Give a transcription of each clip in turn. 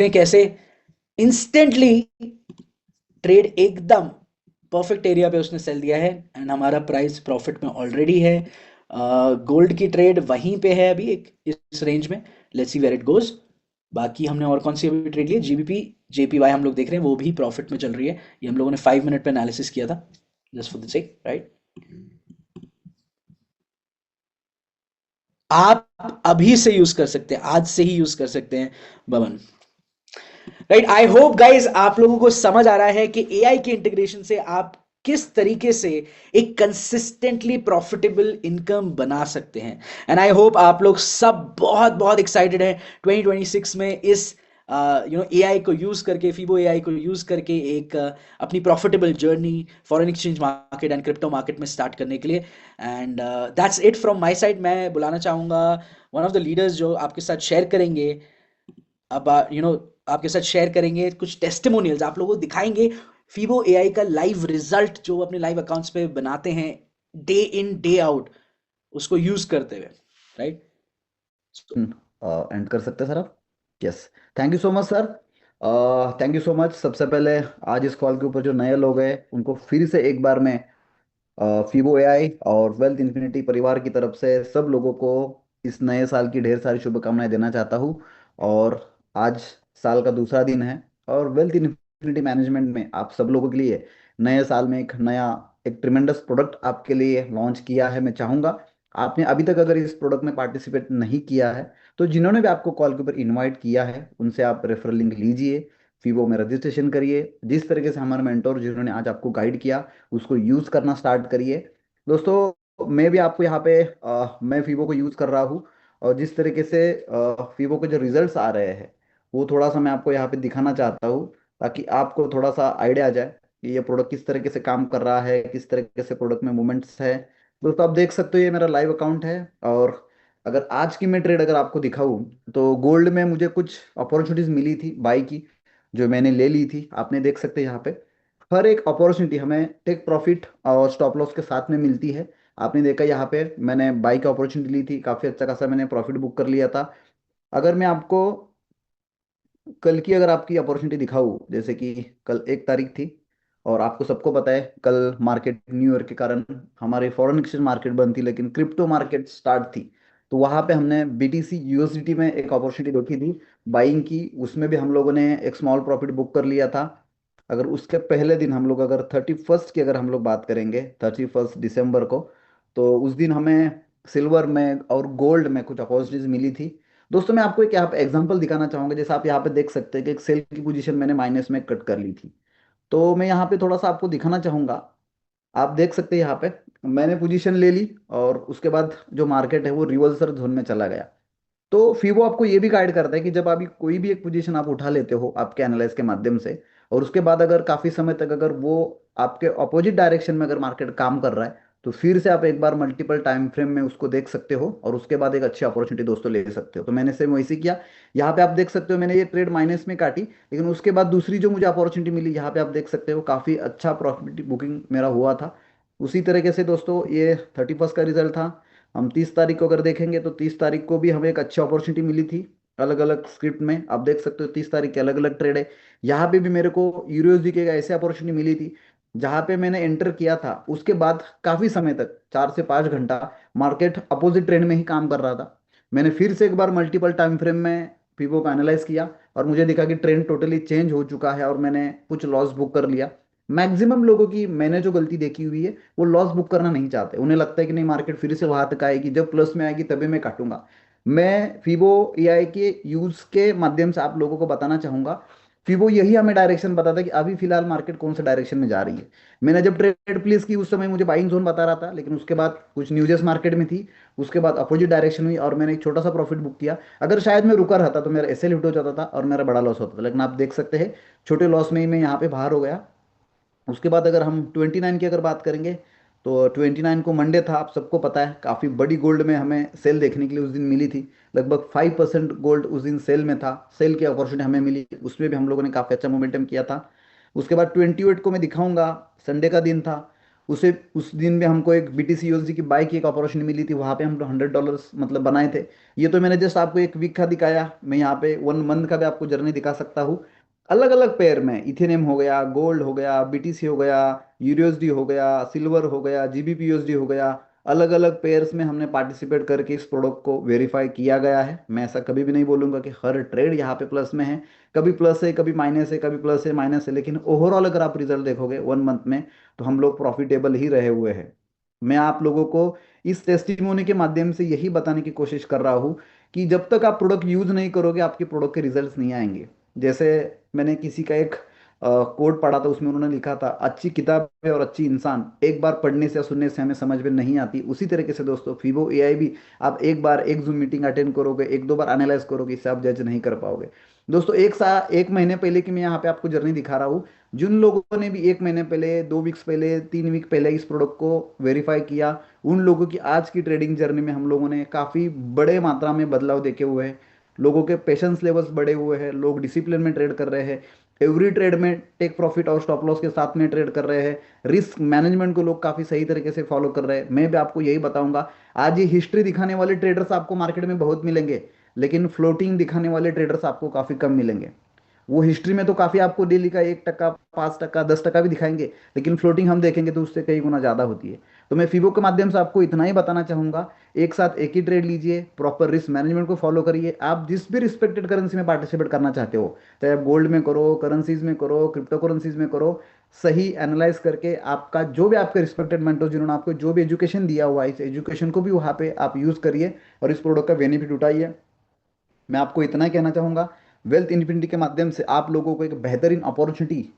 हैं कैसे instantly trade एकदम परफेक्ट एरिया पे उसने सेल दिया है एंड हमारा प्राइस प्रॉफिट में ऑलरेडी है। गोल्ड की ट्रेड वहीं पे है अभी एक इस रेंज में। Let's see where it goes. बाकी हमने और कौन सी अभी ट्रेड ली है, जीबीपी जेपीवाई हम लोग देख रहे हैं, वो भी प्रॉफिट में चल रही है। ये हम लोगों ने 5 मिनट पे एनालिसिस किया था just for the sake, right. आप अभी से यूज कर सकते हैं, आज से ही यूज कर सकते हैं बवन। राइट, आई होप गाइज आप लोगों को समझ आ रहा है कि एआई के इंटीग्रेशन से आप किस तरीके से एक कंसिस्टेंटली प्रॉफिटेबल इनकम बना सकते हैं। एंड आई होप आप लोग सब बहुत बहुत एक्साइटेड हैं 2026 में इस एआई को यूज करके, फीबो एआई को यूज करके एक अपनी profitable journey foreign exchange market and crypto market में स्टार्ट करने के लिए। And that's it from my side. मैं बुलाना चाहूंगा वन ऑफ द लीडर्स जो आपके साथ शेयर करेंगे, अब आपके साथ शेयर करेंगे कुछ टेस्टिमोनियल्स, आप लोगों को दिखाएंगे फीबो एआई का लाइव रिजल्ट जो वो अपने लाइव अकाउंट्स पे बनाते हैं डे इन डे आउट उसको यूज करते हुए, राइट। एंड कर सकते हैं सर आप। Yes, thank you so much sir. Thank you so much. सबसे पहले आज इस कॉल के ऊपर जो नए लोग हैं उनको फिर से एक बार मैं फीबो एआई और वेल्थ इन्फिनिटी परिवार की तरफ से सब लोगों को इस नए साल की ढेर सारी शुभकामनाएं देना चाहता हूँ। और आज साल का दूसरा दिन है और वेल्थ इन्फिनिटी मैनेजमेंट में आप सब लोगों के लिए नए साल में एक नया एक ट्रिमेंडस प्रोडक्ट आपके लिए लॉन्च किया है। मैं चाहूँगा आपने अभी तक अगर इस प्रोडक्ट में पार्टिसिपेट नहीं किया है तो जिन्होंने भी आपको कॉल के ऊपर इनवाइट किया है उनसे आप रेफरल लिंक लीजिए, फीबो में रजिस्ट्रेशन करिए। जिस तरीके से हमारे मेंटोर जिन्होंने आज आपको गाइड किया उसको यूज करना स्टार्ट करिए। दोस्तों मैं भी आपको यहाँ पे मैं फीबो को यूज कर रहा हूँ और जिस तरीके से फीबो के जो रिजल्ट्स आ रहे हैं वो थोड़ा सा मैं आपको यहाँ पे दिखाना चाहता हूँ ताकि आपको थोड़ा सा आइडिया आ जाए कि ये प्रोडक्ट किस तरीके से काम कर रहा है, किस तरीके से प्रोडक्ट में मूवमेंट्स है। दोस्तों आप देख सकते हो ये मेरा लाइव अकाउंट है। और अगर आज की मैं ट्रेड अगर आपको दिखाऊं तो गोल्ड में मुझे कुछ अपॉर्चुनिटीज मिली थी बाई की जो मैंने ले ली थी। आपने देख सकते हैं यहाँ पे हर एक अपॉर्चुनिटी हमें टेक प्रॉफिट और स्टॉप लॉस के साथ में मिलती है। आपने देखा यहाँ पे मैंने बाई की अपॉर्चुनिटी ली थी, काफी अच्छा खासा मैंने प्रॉफिट बुक कर लिया था। अगर मैं आपको कल की अगर आपकी अपॉर्चुनिटी दिखाऊं जैसे कि कल 1 तारीख थी और आपको सबको पता है कल मार्केट न्यू ईयर के कारण हमारे फॉरेन एक्सचेंज मार्केट बंद थी लेकिन क्रिप्टो मार्केट स्टार्ट थी। तो वहां पे हमने बीटीसी यूएसडीटी में एक अपॉर्चुनिटी देखी थी बाइंग की, उसमें भी हम लोगों ने एक स्मॉल प्रॉफिट बुक कर लिया था। अगर उसके पहले दिन हम लोग अगर 31st की अगर हम लोग बात करेंगे 31 दिसंबर को तो उस दिन हमें सिल्वर में और गोल्ड में कुछ अपॉर्चुनिटीज मिली थी। दोस्तों मैं आपको एक यहाँ पे एग्जांपल दिखाना चाहूंगा। जैसे आप यहाँ पे देख सकते हैं कि एक सेल की पोजीशन मैंने माइनस में कट कर ली थी। तो मैं यहाँ पे थोड़ा सा आपको दिखाना चाहूंगा। आप देख सकते हैं यहाँ पे मैंने पोजीशन ले ली और उसके बाद जो मार्केट है वो रिवर्सल जोन में चला गया। तो फिबो आपको ये भी गाइड करता है कि जब अभी कोई भी एक पोजीशन आप उठा लेते हो आपके एनालिसिस के माध्यम से और उसके बाद अगर काफी समय तक अगर वो आपके अपोजिट डायरेक्शन में अगर मार्केट काम कर रहा है तो फिर से आप एक बार मल्टीपल टाइम फ्रेम में उसको देख सकते हो और उसके बाद एक अच्छी अपॉर्चुनिटी दोस्तों ले सकते हो। तो मैंने सेम वैसे किया। यहाँ पे आप देख सकते हो मैंने ये ट्रेड माइनस में काटी लेकिन उसके बाद दूसरी जो मुझे अपॉर्चुनिटी मिली यहाँ पे आप देख सकते हो काफी अच्छा प्रॉफिट बुकिंग मेरा हुआ था। उसी तरीके से दोस्तों ये 31st का रिजल्ट था। हम 30 तारीख को अगर देखेंगे तो 30 तारीख को भी हमें एक अच्छी अपॉर्चुनिटी मिली थी अलग अलग स्क्रिप्ट में। आप देख सकते हो 30 तारीख के अलग अलग ट्रेड है। यहाँ पे भी मेरे को यूरोजी के ऐसे अपॉर्चुनिटी मिली थी जहाँ पे मैंने एंटर किया था उसके बाद काफी समय तक 4 से 5 घंटा मार्केट अपोजिट ट्रेंड में ही काम कर रहा था। मैंने फिर से एक बार मल्टीपल टाइम फ्रेम में फिबो का एनालाइज किया और मुझे दिखा कि ट्रेंड टोटली चेंज हो चुका है और मैंने कुछ लॉस बुक कर लिया। मैक्सिमम लोगों की मैंने जो गलती देखी हुई है वो लॉस बुक करना नहीं चाहते। उन्हें लगता है कि नहीं मार्केट फिर से वहां तक आएगी, जब प्लस में आएगी तभी मैं काटूंगा। मैं फिबो एआई के यूज के माध्यम से आप लोगों को बताना चाहूंगा। फिबो यही हमें डायरेक्शन बताता है कि अभी फिलहाल मार्केट कौन से डायरेक्शन में जा रही है। मैंने जब ट्रेड प्लेस की उस समय मुझे बाइंग जोन बता रहा था लेकिन उसके बाद कुछ न्यूजेस मार्केट में थी, उसके बाद अपोजिट डायरेक्शन हुई और मैंने एक छोटा सा प्रॉफिट बुक किया। अगर शायद मैं रुका रहता तो मेरा एसएल हिट हो जाता था और मेरा बड़ा लॉस होता था, लेकिन आप देख सकते हैं छोटे लॉस में ही मैं यहाँ पे बाहर हो गया। उसके बाद अगर हम 29 की अगर बात करेंगे तो 29 को मंडे था, आप सबको पता है काफ़ी बड़ी गोल्ड में हमें सेल देखने के लिए उस दिन मिली थी। लगभग 5% गोल्ड उस दिन सेल में था, सेल की अपॉर्चुनिटी हमें मिली, उसमें भी हम लोगों ने काफ़ी अच्छा मोमेंटम किया था। उसके बाद 28 को मैं दिखाऊंगा, संडे का दिन था। उसे उस दिन में हमको एक BTC USD की बाय की एक अपॉर्चुनिटी मिली थी, वहां पे हम $100 मतलब बनाए थे। ये तो मैंने जस्ट आपको एक वीक का दिखाया, मैं यहाँ पे 1 मंथ का भी आपको जर्नी दिखा सकता हूँ। अलग अलग पेयर में इथेनियम हो गया, गोल्ड हो गया, BTC हो गया, यूएसडी हो गया, सिल्वर हो गया, GBP USD हो गया, अलग अलग पेयर्स में हमने पार्टिसिपेट करके इस प्रोडक्ट को वेरीफाई किया गया है। मैं ऐसा कभी भी नहीं बोलूंगा कि हर ट्रेड यहाँ पे प्लस में है, कभी प्लस है कभी माइनस है, कभी प्लस है माइनस है, लेकिन ओवरऑल अगर आप रिजल्ट देखोगे 1 मंथ में, तो हम लोग प्रॉफिटेबल ही रहे हुए हैं। मैं आप लोगों को इस टेस्टिमोनी के माध्यम से यही बताने की कोशिश कर रहा हूँ कि जब तक आप प्रोडक्ट यूज नहीं करोगे, आपके प्रोडक्ट के रिजल्ट्स नहीं आएंगे। जैसे मैंने किसी का एक कोड पढ़ा था, उसमें उन्होंने लिखा था, अच्छी किताब है और अच्छी इंसान एक बार पढ़ने से या सुनने से हमें समझ में नहीं आती। उसी तरीके से दोस्तों फीबो एआई भी, आप एक बार एक जूम मीटिंग अटेंड करोगे, एक दो बार एनालाइज करोगे, इससे आप जज नहीं कर पाओगे। दोस्तों 1 महीने पहले की मैं यहाँ पे आपको जर्नी दिखा रहा हूँ। जिन लोगों ने भी 1 महीने पहले, 2 वीक्स पहले, 3 वीक पहले इस प्रोडक्ट को वेरीफाई किया, उन लोगों की आज की ट्रेडिंग जर्नी में हम लोगों ने काफ़ी बड़े मात्रा में बदलाव देखे हुए हैं। लोगों के पेशेंस लेवल्स बढ़े हुए हैं, लोग डिसिप्लिन में ट्रेड कर रहे हैं, एवरी ट्रेड में टेक प्रॉफिट और स्टॉप लॉस के साथ में ट्रेड कर रहे हैं, रिस्क मैनेजमेंट को लोग काफ़ी सही तरीके से फॉलो कर रहे हैं। मैं भी आपको यही बताऊंगा, आज ये हिस्ट्री दिखाने वाले ट्रेडर्स आपको मार्केट में बहुत मिलेंगे, लेकिन फ्लोटिंग दिखाने वाले ट्रेडर्स आपको काफ़ी कम मिलेंगे। वो हिस्ट्री में तो काफी आपको डेली का 1%, 5%, 10% भी दिखाएंगे, लेकिन फ्लोटिंग हम देखेंगे तो उससे कई गुना ज्यादा होती है। तो मैं फीबो के माध्यम से आपको इतना ही बताना चाहूंगा, एक साथ एक ही ट्रेड लीजिए, प्रॉपर रिस्क मैनेजमेंट को फॉलो करिए। आप जिस भी रिस्पेक्टेड करेंसी में पार्टिसिपेट करना चाहते हो, चाहे आप गोल्ड में करो, करेंसीज में करो, क्रिप्टो करेंसीज में करो, सही एनालाइज करके आपका जो भी आपके रिस्पेक्टेड मेंटोर जिन्होंने आपको जो भी एजुकेशन दिया हुआ है, इस एजुकेशन को भी वहाँ पे आप यूज करिए और इस प्रोडक्ट का बेनिफिट उठाइए। मैं आपको इतना ही कहना चाहूंगा, वेल्थ इन्फिनिटी के माध्यम से आप लोगों को एक बेहतरीन अपॉर्चुनिटी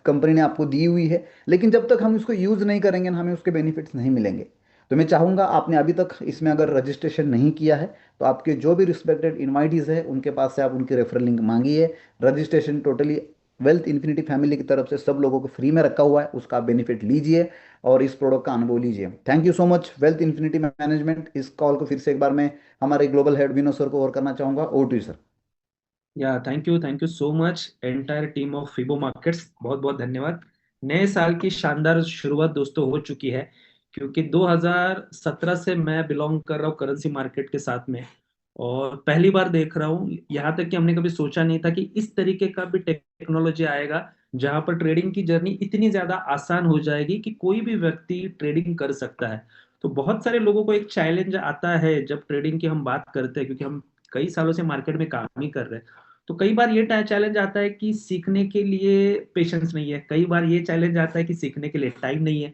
कंपनी ने आपको दी हुई है, लेकिन जब तक हम उसको यूज नहीं करेंगे ना, हमें उसके बेनिफिट्स नहीं मिलेंगे। तो मैं चाहूंगा, आपने अभी तक इसमें अगर रजिस्ट्रेशन नहीं किया है, तो आपके जो भी रिस्पेक्टेड इनवाइटीज है उनके पास से आप उनकी रेफरल लिंक मांगिए। Registration totally Wealth Infinity family की तरफ से सब लोगों को फ्री में रखा हुआ है, उसका आप बेनिफिट लीजिए और इस प्रोडक्ट का अनुभव लीजिए। Thank you so much wealth infinity management. इस कॉल को फिर से एक बार मैं हमारे ग्लोबल हेड विनो सर को और करना चाहूंगा। Over to you sir. या thank you so much entire team of Fibo Markets, बहुत बहुत धन्यवाद। नए साल की शानदार शुरुआत दोस्तों हो चुकी है, क्योंकि 2017 से मैं बिलोंग कर रहा हूँ करेंसी मार्केट के साथ में, और पहली बार देख रहा हूँ। यहाँ तक कि हमने कभी सोचा नहीं था कि इस तरीके का भी टेक्नोलॉजी आएगा, जहाँ पर ट्रेडिंग की जर्नी इतनी ज्यादा आसान हो जाएगी कि कोई भी व्यक्ति ट्रेडिंग कर सकता है। तो बहुत सारे लोगों को एक चैलेंज आता है जब ट्रेडिंग की हम बात करते हैं, क्योंकि हम कई सालों से मार्केट में काम ही कर रहे हैं। तो कई बार ये चैलेंज आता है कि सीखने के लिए पेशेंस नहीं है, कई बार ये चैलेंज आता है कि सीखने के लिए टाइम नहीं है,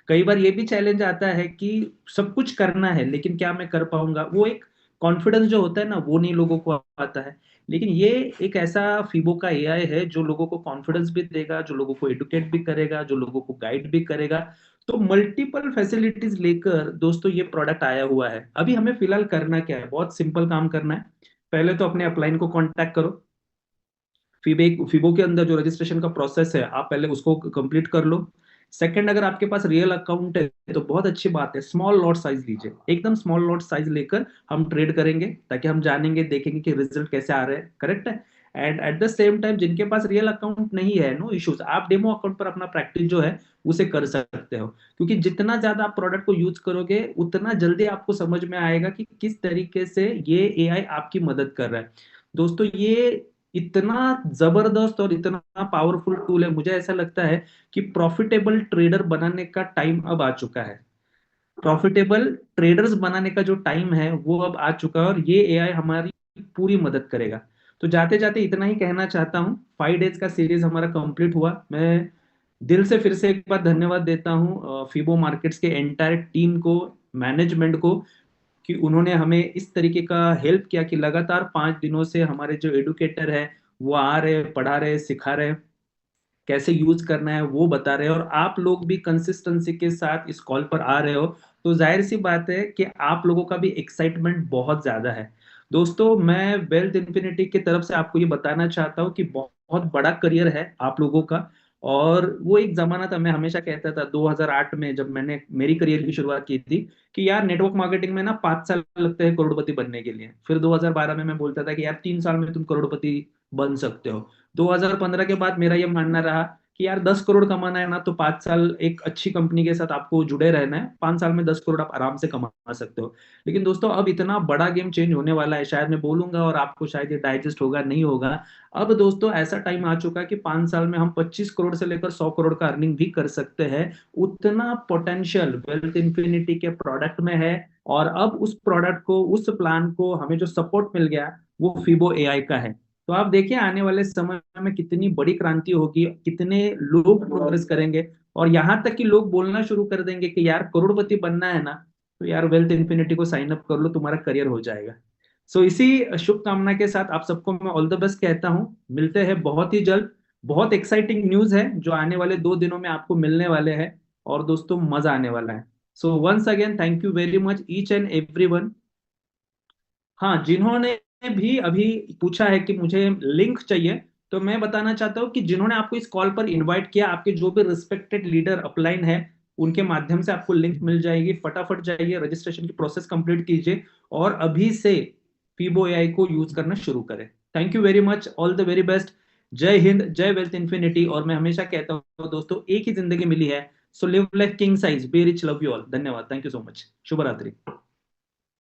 कई बार ये भी चैलेंज आता है कि सब कुछ करना है लेकिन क्या मैं कर पाऊंगा, वो एक कॉन्फिडेंस जो होता है ना, वो नहीं लोगों को आता है। लेकिन ये एक ऐसा फीबो का एआई है जो लोगों को कॉन्फिडेंस भी देगा, जो लोगों को एडुकेट भी करेगा, जो लोगों को गाइड भी करेगा। तो मल्टीपल फैसिलिटीज लेकर दोस्तों ये प्रोडक्ट आया हुआ है। अभी हमें फिलहाल करना क्या है, बहुत सिंपल काम करना है। पहले तो अपने अपलाइन को कांटेक्ट करो। फिबो के अंदर जो रजिस्ट्रेशन का प्रोसेस है, आप पहले उसको कंप्लीट कर लो। सेकंड, अगर आपके पास रियल अकाउंट है तो बहुत अच्छी बात है, स्मॉल लॉट साइज लीजिए, एकदम स्मॉल लॉट साइज लेकर हम ट्रेड करेंगे, ताकि हम जानेंगे देखेंगे कि रिजल्ट कैसे आ रहे हैं। करेक्ट है। And at the same time जिनके पास रियल अकाउंट नहीं है, नो इश्यूज, आप डेमो अकाउंट पर अपना प्रैक्टिस जो है उसे कर सकते हो। क्योंकि जितना ज्यादा आप प्रोडक्ट को यूज करोगे, उतना जल्दी आपको समझ में आएगा कि किस तरीके से ये एआई आपकी मदद कर रहा है। दोस्तों ये इतना जबरदस्त और इतना पावरफुल टूल है, मुझे ऐसा लगता है कि प्रॉफिटेबल ट्रेडर बनाने का टाइम अब आ चुका है। प्रॉफिटेबल ट्रेडर्स बनाने का जो टाइम है वो अब आ चुका है, और ये एआई हमारी पूरी मदद करेगा। तो जाते जाते इतना ही कहना चाहता हूँ, 5 डेज का सीरीज हमारा कंप्लीट हुआ। मैं दिल से फिर से एक बार धन्यवाद देता हूँ फीबो मार्केट्स के एंटायर टीम को, मैनेजमेंट को, कि उन्होंने हमें इस तरीके का हेल्प किया कि लगातार 5 दिनों से हमारे जो एडुकेटर है वो आ रहे, पढ़ा रहे, सिखा रहे, कैसे यूज करना है वो बता रहे हैं, और आप लोग भी कंसिस्टेंसी के साथ इस कॉल पर आ रहे हो। तो जाहिर सी बात है कि आप लोगों का भी एक्साइटमेंट बहुत ज्यादा है। दोस्तों मैं वेल्थ इन्फिनिटी की तरफ से आपको ये बताना चाहता हूँ कि बहुत बड़ा करियर है आप लोगों का। और वो एक जमाना था, मैं हमेशा कहता था 2008 में जब मैंने मेरी करियर की शुरुआत की थी, कि यार नेटवर्क मार्केटिंग में ना 5 साल लगते हैं करोड़पति बनने के लिए। फिर 2012 में मैं बोलता था कि यार 3 साल में तुम करोड़पति बन सकते हो। 2015 के बाद मेरा ये मानना रहा कि यार 10 करोड़ कमाना है ना, तो 5 साल एक अच्छी कंपनी के साथ आपको जुड़े रहना है, 5 साल में 10 करोड़ आप आराम से कमा सकते हो। लेकिन दोस्तों अब इतना बड़ा गेम चेंज होने वाला है, शायद मैं बोलूंगा और आपको शायद ये डाइजेस्ट होगा नहीं होगा। अब दोस्तों ऐसा टाइम आ चुका है कि 5 साल में हम 25 करोड़ से लेकर 100 करोड़ का अर्निंग भी कर सकते हैं। उतना पोटेंशियल वेल्थ इन्फिनिटी के प्रोडक्ट में है। और अब उस प्रोडक्ट को, उस प्लान को हमें जो सपोर्ट मिल गया वो फिबो एआई का है। तो आप देखिए आने वाले समय में कितनी बड़ी क्रांति होगी, कितने लोग प्रोग्रेस करेंगे, और यहाँ तक कि लोग बोलना शुरू कर देंगे कि यार करोड़पति बनना है ना, तो यार वेल्थ इन्फिनिटी को साइन अप कर लो, तुम्हारा करियर हो जाएगा। सो इसी शुभकामना के साथ आप सबको मैं ऑल द बेस्ट कहता हूँ। मिलते हैं बहुत ही जल्द। बहुत एक्साइटिंग न्यूज है जो आने वाले 2 दिनों में आपको मिलने वाले हैं, और दोस्तों मजा आने वाला है। So once again thank you very much each and everyone. हाँ, जिन्होंने भी अभी पूछा है कि मुझे लिंक चाहिए, तो मैं बताना चाहता हूँ कि जिन्होंने आपको इस कॉल पर इनवाइट किया, आपके जो भी रिस्पेक्टेड लीडर अपलाइन है, उनके माध्यम से आपको लिंक मिल जाएगी। फटाफट जाइए, रजिस्ट्रेशन की प्रोसेस कंप्लीट कीजिए और अभी से फीबो एआई को यूज करना शुरू करें। Thank you very much, all the very best. जय हिंद, जय वेल्थ इन्फिनिटी। और मैं हमेशा कहता हूँ दोस्तों, एक ही जिंदगी मिली है, so live life king size, be rich, love you all. धन्यवाद, थैंक यू सो मच, शुभ रात्रि।